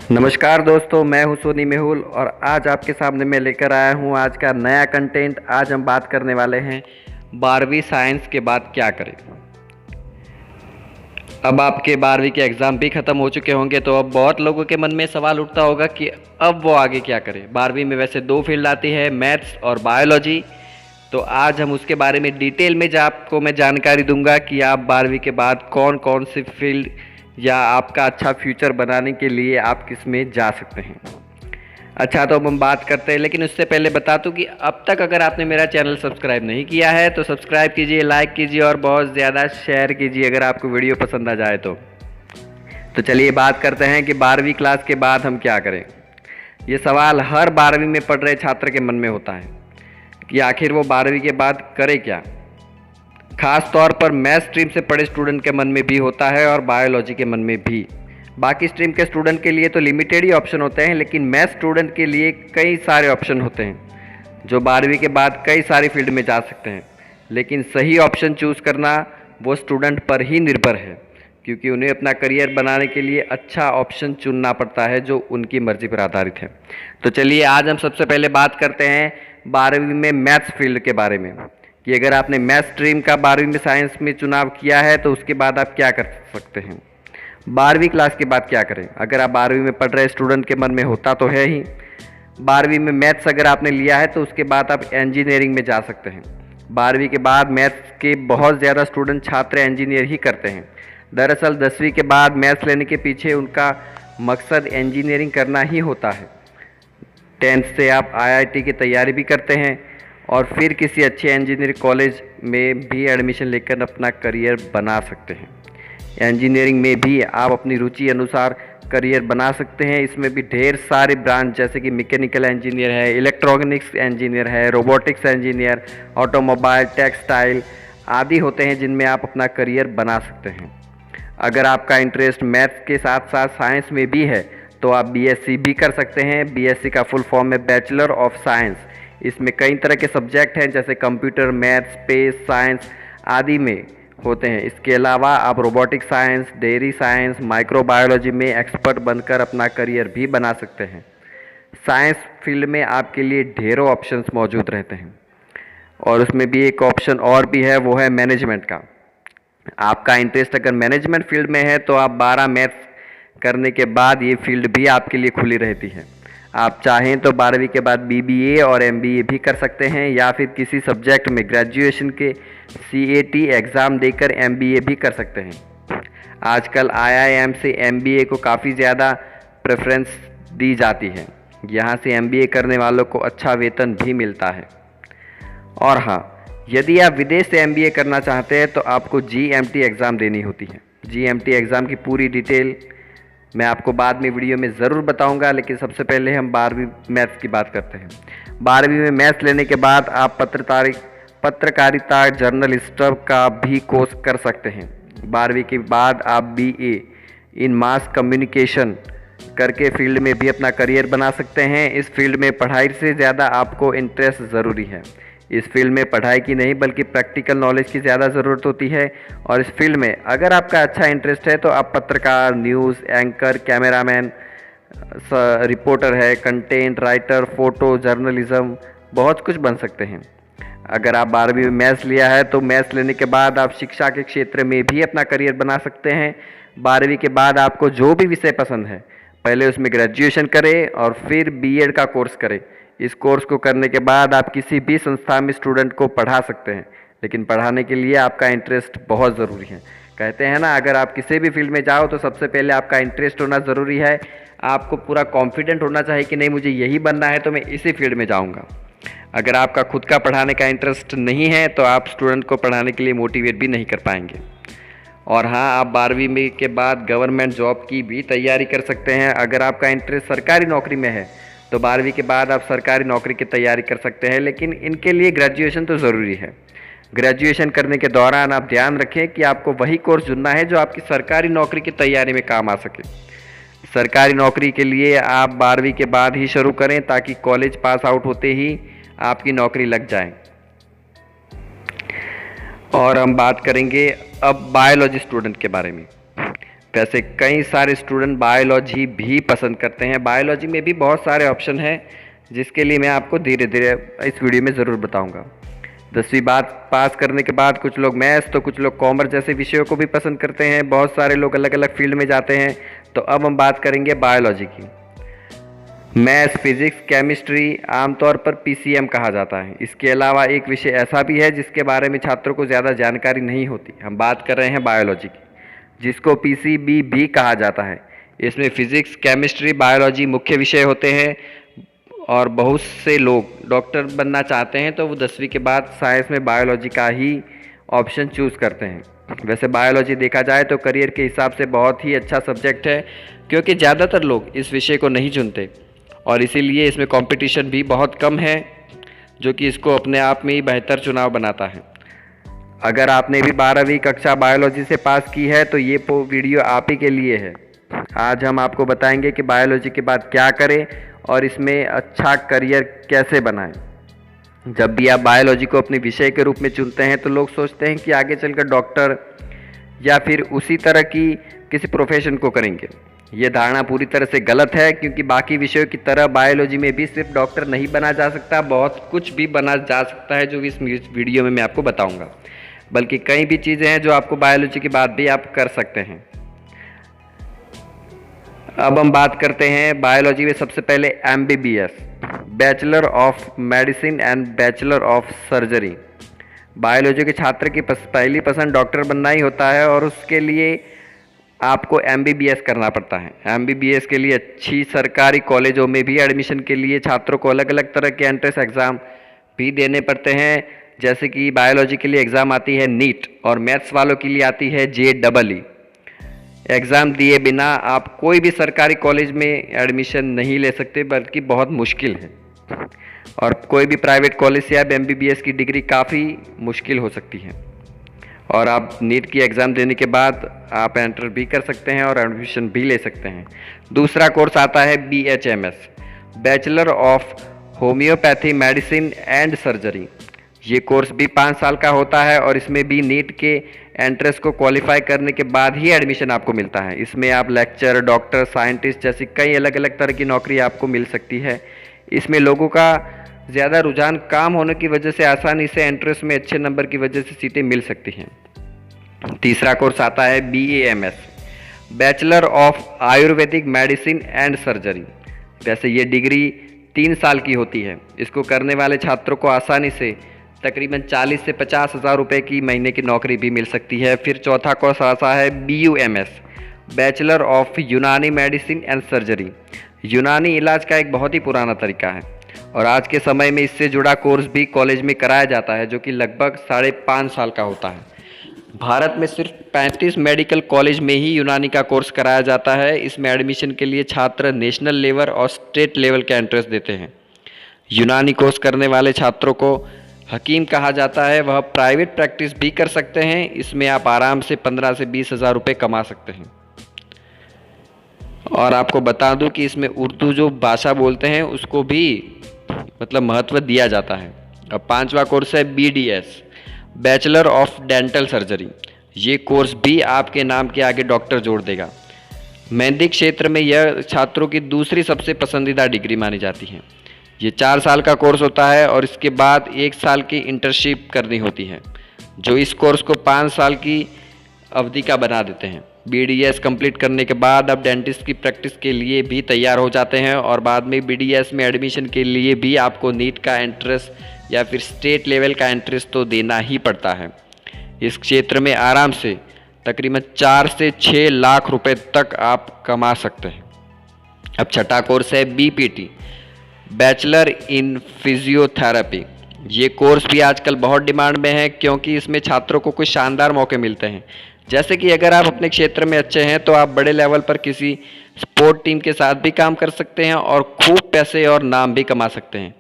नमस्कार दोस्तों, मैं हूं सोनी मेहुल और आज आपके सामने मैं लेकर आया हूं आज का नया कंटेंट। आज हम बात करने वाले हैं 12वीं साइंस के बाद क्या करें। अब आपके 12वीं के एग्ज़ाम भी ख़त्म हो चुके होंगे, तो अब बहुत लोगों के मन में सवाल उठता होगा कि अब वो आगे क्या करें। 12वीं में वैसे दो फील्ड आती है, मैथ्स और बायोलॉजी। तो आज हम उसके बारे में डिटेल में आपको मैं जानकारी दूंगा कि आप 12वीं के बाद कौन कौन सी फील्ड या आपका अच्छा फ्यूचर बनाने के लिए आप किस में जा सकते हैं। अच्छा, तो अब हम बात करते हैं, लेकिन उससे पहले बता दूं कि अब तक अगर आपने मेरा चैनल सब्सक्राइब नहीं किया है तो सब्सक्राइब कीजिए, लाइक कीजिए और बहुत ज़्यादा शेयर कीजिए अगर आपको वीडियो पसंद आ जाए तो चलिए बात करते हैं कि 12वीं क्लास के बाद हम क्या करें। ये सवाल हर 12वीं में पढ़ रहे छात्र के मन में होता है कि आखिर वो 12वीं के बाद करे क्या। खास तौर पर मैथ स्ट्रीम से पढ़े स्टूडेंट के मन में भी होता है और बायोलॉजी के मन में भी। बाकी स्ट्रीम के स्टूडेंट के लिए तो लिमिटेड ही ऑप्शन होते हैं, लेकिन मैथ स्टूडेंट के लिए कई सारे ऑप्शन होते हैं जो 12वीं के बाद कई सारी फील्ड में जा सकते हैं। लेकिन सही ऑप्शन चूज़ करना वो स्टूडेंट पर ही निर्भर है, क्योंकि उन्हें अपना करियर बनाने के लिए अच्छा ऑप्शन चुनना पड़ता है जो उनकी मर्जी पर आधारित है। तो चलिए आज हम सबसे पहले बात करते हैं 12वीं में मैथ्स फील्ड के बारे में कि अगर आपने मैथ स्ट्रीम का 12वीं में साइंस में चुनाव किया है तो उसके बाद आप क्या कर सकते हैं। 12वीं क्लास के बाद क्या करें। अगर आप 12वीं में पढ़ रहे स्टूडेंट के मन में होता तो है ही, 12वीं में मैथ्स अगर आपने लिया है तो उसके बाद आप इंजीनियरिंग में जा सकते हैं। 12वीं के बाद मैथ्स के बहुत ज़्यादा स्टूडेंट छात्र इंजीनियर ही करते हैं। दरअसल 10वीं के बाद मैथ्स लेने के पीछे उनका मकसद इंजीनियरिंग करना ही होता है। 10th से आप IIT की तैयारी भी करते हैं और फिर किसी अच्छे इंजीनियरिंग कॉलेज में भी एडमिशन लेकर अपना करियर बना सकते हैं। इंजीनियरिंग में भी आप अपनी रुचि अनुसार करियर बना सकते हैं। इसमें भी ढेर सारे ब्रांच जैसे कि मैकेनिकल इंजीनियर है, इलेक्ट्रॉनिक्स इंजीनियर है, रोबोटिक्स इंजीनियर, ऑटोमोबाइल, टेक्सटाइल आदि होते हैं जिनमें आप अपना करियर बना सकते हैं। अगर आपका इंटरेस्ट मैथ्स के साथ साथ साइंस में भी है तो आप BSc भी कर सकते हैं। BSc का फुल फॉर्म है बैचलर ऑफ साइंस। इसमें कई तरह के सब्जेक्ट हैं जैसे कंप्यूटर, मैथ्स, स्पेस साइंस आदि में होते हैं। इसके अलावा आप robotic science, dairy science, microbiology में एक्सपर्ट बनकर अपना करियर भी बना सकते हैं। साइंस फील्ड में आपके लिए ढेरों ऑप्शंस मौजूद रहते हैं और उसमें भी एक ऑप्शन और भी है, वो है मैनेजमेंट का। आपका इंटरेस्ट अगर मैनेजमेंट फील्ड में है तो आप 12 मैथ्स करने के बाद ये फील्ड भी आपके लिए खुली रहती है। आप चाहें तो 12वीं के बाद BBA और MBA भी कर सकते हैं या फिर किसी सब्जेक्ट में ग्रेजुएशन के CAT एग्ज़ाम देकर MBA भी कर सकते हैं। आजकल IIM से MBA को काफ़ी ज़्यादा प्रेफरेंस दी जाती है। यहाँ से MBA करने वालों को अच्छा वेतन भी मिलता है। और हाँ, यदि आप विदेश से MBA करना चाहते हैं तो आपको GMT एग्ज़ाम देनी होती है। GMT एग्ज़ाम की पूरी डिटेल मैं आपको बाद में वीडियो में ज़रूर बताऊंगा, लेकिन सबसे पहले हम 12वीं मैथ्स की बात करते हैं। 12वीं में मैथ्स लेने के बाद आप पत्रकारिता जर्नलिस्ट का भी कोर्स कर सकते हैं। 12वीं के बाद आप BA इन मास कम्युनिकेशन करके फील्ड में भी अपना करियर बना सकते हैं। इस फील्ड में पढ़ाई से ज़्यादा आपको इंटरेस्ट ज़रूरी है। इस फील्ड में पढ़ाई की नहीं बल्कि प्रैक्टिकल नॉलेज की ज़्यादा ज़रूरत होती है। और इस फील्ड में अगर आपका अच्छा इंटरेस्ट है तो आप पत्रकार, न्यूज़ एंकर, कैमरामैन, रिपोर्टर है, कंटेंट राइटर, फ़ोटो जर्नलिज़्म बहुत कुछ बन सकते हैं। अगर आप 12वीं में मैथ्स लिया है तो मैथ्स लेने के बाद आप शिक्षा के क्षेत्र में भी अपना करियर बना सकते हैं। 12वीं के बाद आपको जो भी विषय पसंद है पहले उसमें ग्रेजुएशन करें और फिर BEd का कोर्स करें। इस कोर्स को करने के बाद आप किसी भी संस्था में स्टूडेंट को पढ़ा सकते हैं, लेकिन पढ़ाने के लिए आपका इंटरेस्ट बहुत ज़रूरी है। कहते हैं ना, अगर आप किसी भी फील्ड में जाओ तो सबसे पहले आपका इंटरेस्ट होना ज़रूरी है। आपको पूरा कॉन्फिडेंट होना चाहिए कि नहीं, मुझे यही बनना है तो मैं इसी फील्ड में जाऊँगा। अगर आपका खुद का पढ़ाने का इंटरेस्ट नहीं है तो आप स्टूडेंट को पढ़ाने के लिए मोटिवेट भी नहीं कर पाएंगे। और हाँ, आप 12वीं में के बाद गवर्नमेंट जॉब की भी तैयारी कर सकते हैं। अगर आपका इंटरेस्ट सरकारी नौकरी में है तो 12वीं के बाद आप सरकारी नौकरी की तैयारी कर सकते हैं, लेकिन इनके लिए ग्रेजुएशन तो ज़रूरी है। ग्रेजुएशन करने के दौरान आप ध्यान रखें कि आपको वही कोर्स चुनना है जो आपकी सरकारी नौकरी की तैयारी में काम आ सके। सरकारी नौकरी के लिए आप 12वीं के बाद ही शुरू करें ताकि कॉलेज पास आउट होते ही आपकी नौकरी लग जाए। और हम बात करेंगे अब बायोलॉजी स्टूडेंट के बारे में। वैसे कई सारे स्टूडेंट बायोलॉजी भी पसंद करते हैं। बायोलॉजी में भी बहुत सारे ऑप्शन हैं जिसके लिए मैं आपको धीरे धीरे इस वीडियो में ज़रूर बताऊंगा। 10वीं बात पास करने के बाद कुछ लोग मैथ्स तो कुछ लोग कॉमर्स जैसे विषयों को भी पसंद करते हैं। बहुत सारे लोग अलग अलग फील्ड में जाते हैं। तो अब हम बात करेंगे बायोलॉजी की। मैथ्स, फिजिक्स, केमिस्ट्री आमतौर पर पीसीएम कहा जाता है। इसके अलावा एक विषय ऐसा भी है जिसके बारे में छात्रों को ज़्यादा जानकारी नहीं होती। हम बात कर रहे हैं बायोलॉजी की, जिसको पीसीबी भी कहा जाता है। इसमें फिजिक्स, केमिस्ट्री, बायोलॉजी मुख्य विषय होते हैं और बहुत से लोग डॉक्टर बनना चाहते हैं तो वो 10वीं के बाद साइंस में बायोलॉजी का ही ऑप्शन चूज़ करते हैं। वैसे बायोलॉजी देखा जाए तो करियर के हिसाब से बहुत ही अच्छा सब्जेक्ट है, क्योंकि ज़्यादातर लोग इस विषय को नहीं चुनते और इसीलिए इसमें कंपटीशन भी बहुत कम है, जो कि इसको अपने आप में ही बेहतर चुनाव बनाता है। अगर आपने भी 12वीं कक्षा बायोलॉजी से पास की है तो ये वीडियो आप ही के लिए है। आज हम आपको बताएंगे कि बायोलॉजी के बाद क्या करें और इसमें अच्छा करियर कैसे बनाएं। जब भी आप बायोलॉजी को अपने विषय के रूप में चुनते हैं तो लोग सोचते हैं कि आगे चलकर डॉक्टर या फिर उसी तरह की किसी प्रोफेशन को करेंगे। ये धारणा पूरी तरह से गलत है, क्योंकि बाकी विषयों की तरह बायोलॉजी में भी सिर्फ डॉक्टर नहीं बना जा सकता, बहुत कुछ भी बना जा सकता है जो इस वीडियो में मैं आपको बताऊंगा। बल्कि कई भी चीज़ें हैं जो आपको बायोलॉजी के बाद भी आप कर सकते हैं। अब हम बात करते हैं बायोलॉजी में सबसे पहले MBBS, bachelor of medicine and bachelor of surgery. Biology के छात्र की पहली पसंद डॉक्टर बनना ही होता है और उसके लिए आपको MBBS करना पड़ता है। MBBS के लिए अच्छी सरकारी कॉलेजों में भी एडमिशन के लिए छात्रों को अलग अलग तरह के एंट्रेंस एग्ज़ाम भी देने पड़ते हैं। जैसे कि बायोलॉजी के लिए एग्ज़ाम आती है नीट और मैथ्स वालों के लिए आती है JEE। एग्ज़ाम दिए बिना आप कोई भी सरकारी कॉलेज में एडमिशन नहीं ले सकते, बल्कि बहुत मुश्किल है। और कोई भी प्राइवेट कॉलेज से आप MBBS की डिग्री काफ़ी मुश्किल हो सकती है। और आप नीट की एग्ज़ाम देने के बाद आप एंटर भी कर सकते हैं और एडमिशन भी ले सकते हैं। दूसरा कोर्स आता है BHMS, bachelor of homeopathy medicine and surgery. ये कोर्स भी 5 साल का होता है और इसमें भी नीट के एंट्रेंस को क्वालिफाई करने के बाद ही एडमिशन आपको मिलता है। इसमें आप लेक्चर, डॉक्टर, साइंटिस्ट जैसी कई अलग अलग तरह की नौकरी आपको मिल सकती है। इसमें लोगों का ज़्यादा रुझान काम होने की वजह से आसानी से एंट्रेंस में अच्छे नंबर की वजह से सीटें मिल सकती हैं। तीसरा कोर्स आता है BAMS, bachelor of Ayurvedic medicine and surgery. वैसे ये डिग्री 3 साल की होती है। इसको करने वाले छात्रों को आसानी से तकरीबन 40 से 50 हज़ार रुपये की महीने की नौकरी भी मिल सकती है। फिर चौथा कोर्स आता है BUMS, बैचलर ऑफ यूनानी मेडिसिन एंड सर्जरी। यूनानी इलाज का एक बहुत ही पुराना तरीका है और आज के समय में इससे जुड़ा कोर्स भी कॉलेज में कराया जाता है, जो कि लगभग 5.5 साल का होता है। भारत में सिर्फ 35 मेडिकल कॉलेज में ही यूनानी का कोर्स कराया जाता है। इसमें एडमिशन के लिए छात्र नेशनल लेवल और स्टेट लेवल का एंट्रेंस देते हैं। यूनानी कोर्स करने वाले छात्रों को हकीम कहा जाता है। वह प्राइवेट प्रैक्टिस भी कर सकते हैं। इसमें आप आराम से 15 से 20 हज़ार रुपये कमा सकते हैं। और आपको बता दूं कि इसमें उर्दू जो भाषा बोलते हैं उसको भी महत्व दिया जाता है। अब 5वां कोर्स है BDS, bachelor of dental surgery. ये कोर्स भी आपके नाम के आगे डॉक्टर जोड़ देगा। मेहंदी क्षेत्र में यह छात्रों की दूसरी सबसे पसंदीदा डिग्री मानी जाती है। ये 4 साल का कोर्स होता है और इसके बाद 1 साल की इंटर्नशिप करनी होती है, जो इस कोर्स को 5 साल की अवधि का बना देते हैं। BDS कंप्लीट करने के बाद अब डेंटिस्ट की प्रैक्टिस के लिए भी तैयार हो जाते हैं और बाद में BDS में एडमिशन के लिए भी आपको नीट का एंट्रेंस या फिर स्टेट लेवल का एंट्रेंस तो देना ही पड़ता है। इस क्षेत्र में आराम से तकरीबन 4 से 6 लाख रुपए तक आप कमा सकते हैं। अब छठा कोर्स है BPT, बैचलर इन फिजियोथेरेपी। ये कोर्स भी आजकल बहुत डिमांड में है, क्योंकि इसमें छात्रों को कुछ शानदार मौके मिलते हैं। जैसे कि अगर आप अपने क्षेत्र में अच्छे हैं तो आप बड़े लेवल पर किसी स्पोर्ट टीम के साथ भी काम कर सकते हैं और खूब पैसे और नाम भी कमा सकते हैं।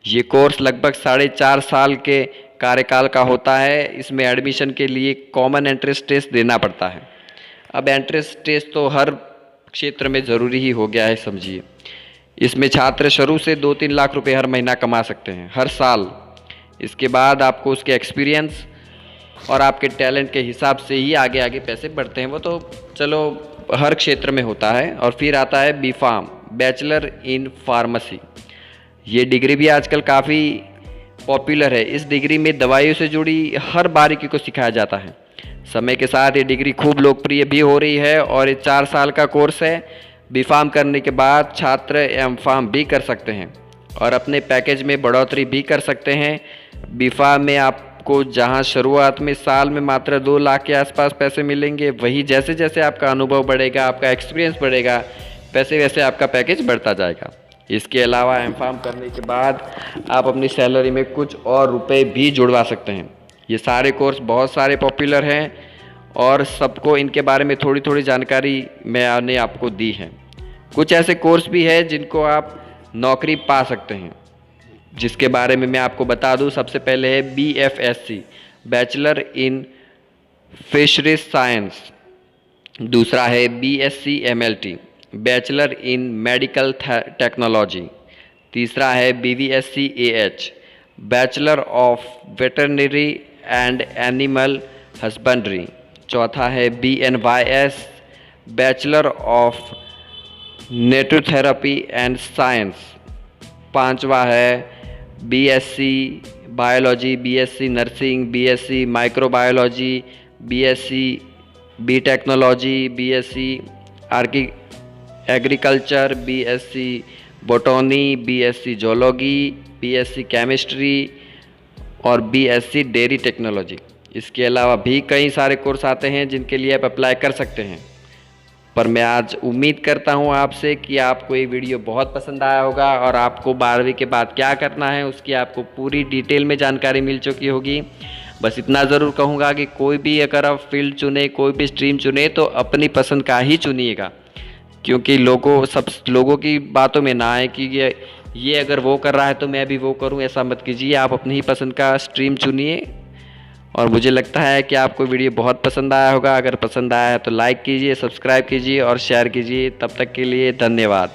ये कोर्स लगभग 4.5 साल के कार्यकाल का होता है। इसमें एडमिशन के लिए कॉमन एंट्रेंस टेस्ट देना पड़ता है। अब एंट्रेंस टेस्ट तो हर क्षेत्र में ज़रूरी ही हो गया है, समझिए। इसमें छात्र शुरू से 2-3 लाख रुपए हर महीना कमा सकते हैं, हर साल। इसके बाद आपको उसके एक्सपीरियंस और आपके टैलेंट के हिसाब से ही आगे आगे पैसे बढ़ते हैं। वो तो चलो हर क्षेत्र में होता है। और फिर आता है B.Pharm, बैचलर इन फार्मेसी। ये डिग्री भी आजकल काफ़ी पॉपुलर है। इस डिग्री में दवाइयों से जुड़ी हर बारीकी को सिखाया जाता है। समय के साथ ये डिग्री खूब लोकप्रिय भी हो रही है और ये 4 साल का कोर्स है। B.Pharm करने के बाद छात्र M.Pharm भी कर सकते हैं और अपने पैकेज में बढ़ोतरी भी कर सकते हैं। B.Pharm में आपको जहां शुरुआत में साल में मात्र 2 लाख के आसपास पैसे मिलेंगे, वही जैसे जैसे आपका अनुभव बढ़ेगा, आपका एक्सपीरियंस बढ़ेगा, वैसे वैसे आपका पैकेज बढ़ता जाएगा। इसके अलावा M.Pharm करने के बाद आप अपनी सैलरी में कुछ और रुपए भी जुड़वा सकते हैं। ये सारे कोर्स बहुत सारे पॉपुलर हैं और सबको इनके बारे में थोड़ी थोड़ी जानकारी मैंने आपको दी है। कुछ ऐसे कोर्स भी है जिनको आप नौकरी पा सकते हैं, जिसके बारे में मैं आपको बता दूं। सबसे पहले है BFSC, bachelor in fisheries science. दूसरा है BSc MLT, bachelor in medical technology. तीसरा है BVSc AH, bachelor of veterinary and animal husbandry. चौथा है BNYS, bachelor of naturopathy and science. पांचवा है BSc biology, BSc nursing, BSc microbiology, BSc B technology, BSc agriculture, BSc botany, BSc zoology, BSc chemistry और BSc dairy technology. इसके अलावा भी कई सारे कोर्स आते हैं जिनके लिए आप अप्लाई कर सकते हैं। पर मैं आज उम्मीद करता हूं आपसे कि आपको ये वीडियो बहुत पसंद आया होगा और आपको 12वीं के बाद क्या करना है उसकी आपको पूरी डिटेल में जानकारी मिल चुकी होगी। बस इतना ज़रूर कहूँगा कि कोई भी अगर आप फील्ड चुने, कोई भी स्ट्रीम चुने तो अपनी पसंद का ही चुनिएगा, क्योंकि सब लोगों की बातों में ना आए कि ये अगर वो कर रहा है तो मैं भी वो करूं। ऐसा मत कीजिए, आप अपनी ही पसंद का स्ट्रीम चुनिए। और मुझे लगता है कि आपको वीडियो बहुत पसंद आया होगा। अगर पसंद आया है तो लाइक कीजिए, सब्सक्राइब कीजिए और शेयर कीजिए। तब तक के लिए धन्यवाद।